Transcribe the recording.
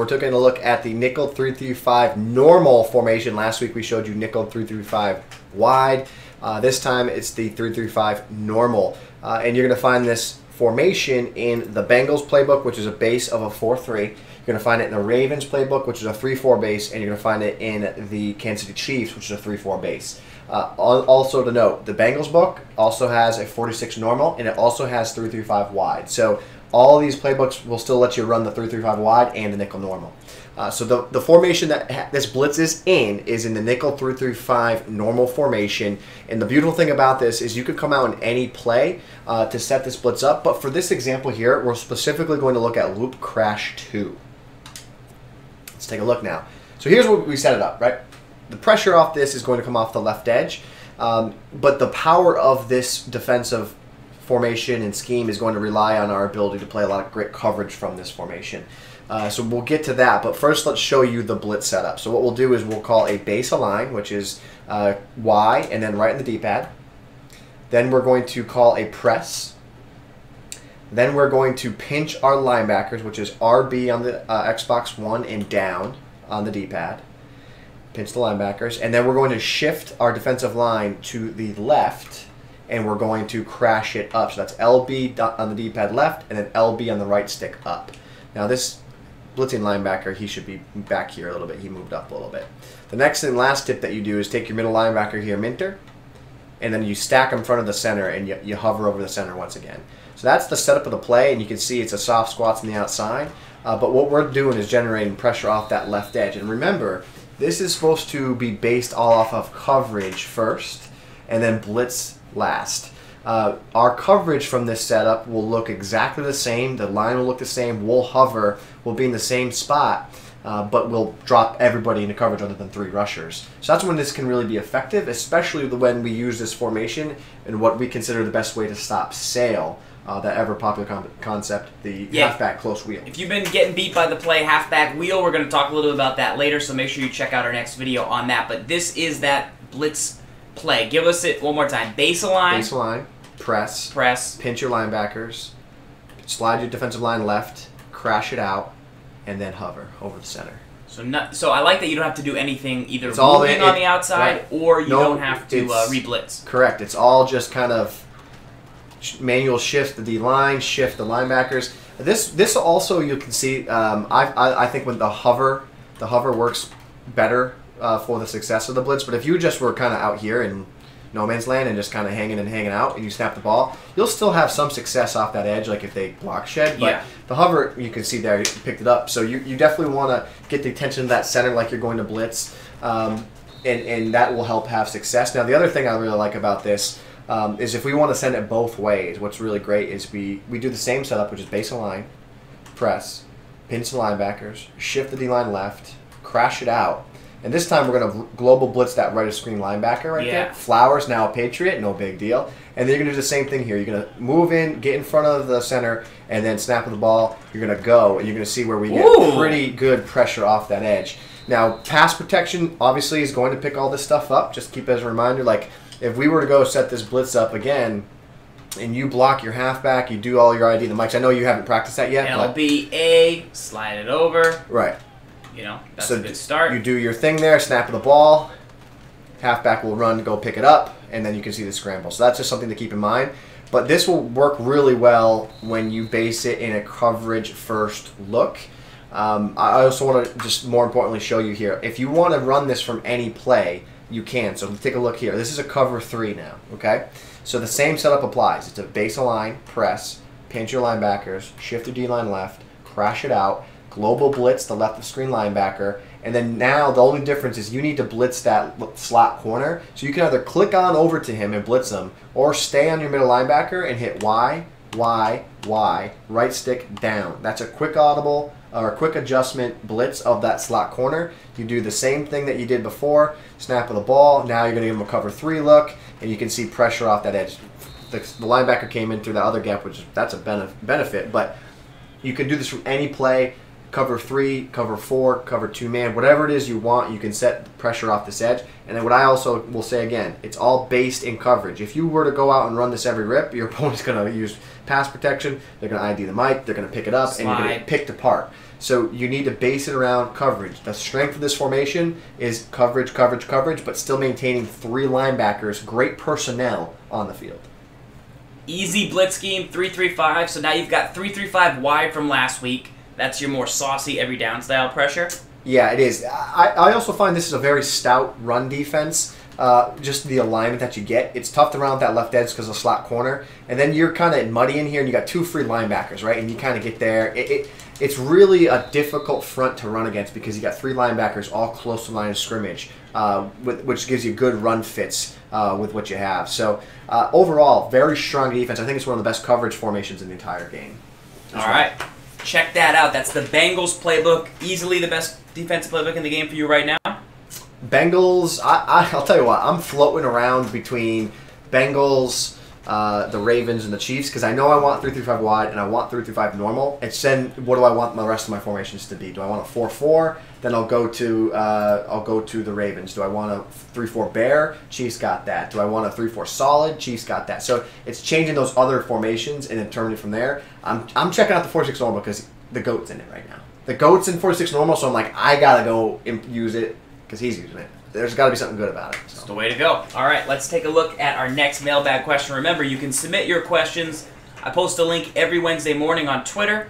We're taking a look at the nickel 3-3-5 normal formation. Last week we showed you nickel 3-3-5 wide. This time it's the 3-3-5 normal. And you're going to find this formation in the Bengals playbook, which is a base of a 4-3. You're going to find it in the Ravens playbook, which is a 3-4 base, and you're going to find it in the Kansas City Chiefs, which is a 3-4 base. Also to note, the Bengals book also has a 46 normal, and it also has 3-3-5 wide. So all these playbooks will still let you run the 3-3-5 wide and the nickel normal. So the formation that this blitz is in the nickel 3-3-5 normal formation. And the beautiful thing about this is you could come out in any play to set this blitz up. But for this example here, we're specifically going to look at loop crash 2. Let's take a look now. So here's what we set it up, right? The pressure off this is going to come off the left edge. But the power of this defensive formation and scheme is going to rely on our ability to play a lot of great coverage from this formation. So we'll get to that, but first let's show you the blitz setup. So what we'll do is we'll call a base align, which is Y, and then right in the D-pad. Then we're going to call a press. Then we're going to pinch our linebackers, which is RB on the Xbox One and down on the D-pad. Pinch the linebackers. And then we're going to shift our defensive line to the left, and we're going to crash it up. So that's LB on the D-pad left, and then LB on the right stick up. Now this blitzing linebacker, he should be back here a little bit. He moved up a little bit. The next and last tip that you do is take your middle linebacker here, Minter, and then you stack him in front of the center, and you hover over the center once again. So that's the setup of the play, and you can see it's a soft squats on the outside. But what we're doing is generating pressure off that left edge. And remember, this is supposed to be based all off of coverage first, and then blitz last. Our coverage from this setup will look exactly the same. The line will look the same. We'll hover. We'll be in the same spot, but we'll drop everybody into coverage other than 3 rushers. So that's when this can really be effective, especially when we use this formation in what we consider the best way to stop sail, that ever popular concept, the halfback close wheel. If you've been getting beat by the play halfback wheel, we're going to talk a little bit about that later, so make sure you check out our next video on that. But this is that blitz play. Give us it one more time. Base align. Base align. Press. Press. Pinch your linebackers. Slide your defensive line left. Crash it out. And then hover over the center. So I like that you don't have to do anything either it's all moving on the outside, right, or you don't have to re-blitz. Correct. It's all just kind of manual shift the D-line, shift the linebackers. This also you can see, I think when the hover works better for the success of the blitz. But if you just were kind of out here in no man's land and just kind of hanging out and you snap the ball, you'll still have some success off that edge, like if they block shed. But the hover, you can see there, you picked it up. So you definitely want to get the attention of that center like you're going to blitz, and that will help have success. Now the other thing I really like about this is if we want to send it both ways, what's really great is we do the same setup, which is base align, press, pinch the linebackers, shift the D-line left, crash it out. And this time we're going to global blitz that right of screen linebacker right there. Flowers, now a Patriot, no big deal. And then you're going to do the same thing here. You're going to move in, get in front of the center, and then snap with the ball. You're going to go, and you're going to see where we get pretty good pressure off that edge. Now, pass protection obviously is going to pick all this stuff up. Just keep as a reminder, like if we were to go set this blitz up again, and you block your halfback, you do all your ID, the mics. I know you haven't practiced that yet. LBA, slide it over. Right. You know, that's a good start. You do your thing there, snap of the ball, halfback will run to go pick it up, and then you can see the scramble. So that's just something to keep in mind. But this will work really well when you base it in a coverage first look. I also want to just more importantly show you here, if you want to run this from any play, you can. So take a look here. This is a cover 3 now, okay? So the same setup applies. It's a base align, press, pinch your linebackers, shift your D-line left, crash it out, global blitz the left of screen linebacker, and then now the only difference is you need to blitz that slot corner. So you can either click on over to him and blitz him, or stay on your middle linebacker and hit Y, Y, Y, right stick down. That's a quick audible or a quick adjustment blitz of that slot corner. You do the same thing that you did before, snap of the ball. Now you're going to give him a cover 3 look, and you can see pressure off that edge. The linebacker came in through the other gap, which that's a benefit, but you can do this from any play. cover 3, cover 4, cover 2-man, whatever it is you want, you can set the pressure off this edge. And then what I also will say again, it's all based in coverage. If you were to go out and run this every rip, your opponent's going to use pass protection, they're going to ID the mic, they're going to pick it up, and you're going to get picked apart. So you need to base it around coverage. The strength of this formation is coverage, coverage, coverage, but still maintaining 3 linebackers, great personnel on the field. Easy blitz scheme, 3-3-5. So now you've got 3-3-5 wide from last week. That's your more saucy every down style pressure. Yeah, it is. I also find this is a very stout run defense. Just the alignment that you get. It's tough to round that left edge because of slot corner. And then you're kind of muddy in here and you got 2 free linebackers, right? And you kind of get there. It's really a difficult front to run against because you got 3 linebackers all close to the line of scrimmage, which gives you good run fits with what you have. So overall, very strong defense. I think it's one of the best coverage formations in the entire game. All right. Check that out. That's the Bengals playbook. Easily the best defensive playbook in the game for you right now. Bengals, I'll tell you what, I'm floating around between Bengals, the Ravens, and the Chiefs because I know I want 3-3-5 wide and I want 3-3-5 normal. It's then what do I want the rest of my formations to be? Do I want a 4-4? Then I'll go to the Ravens. Do I want a 3-4 bear? Chiefs got that. Do I want a 3-4 solid? Chiefs got that. So it's changing those other formations and determining from there. I'm checking out the 4-6 normal because the GOAT's in it right now. The GOAT's in 4-6 normal, so I'm like, I gotta go use it because he's using it. There's got to be something good about it. So. It's the way to go. All right, let's take a look at our next mailbag question. Remember, you can submit your questions. I post a link every Wednesday morning on Twitter.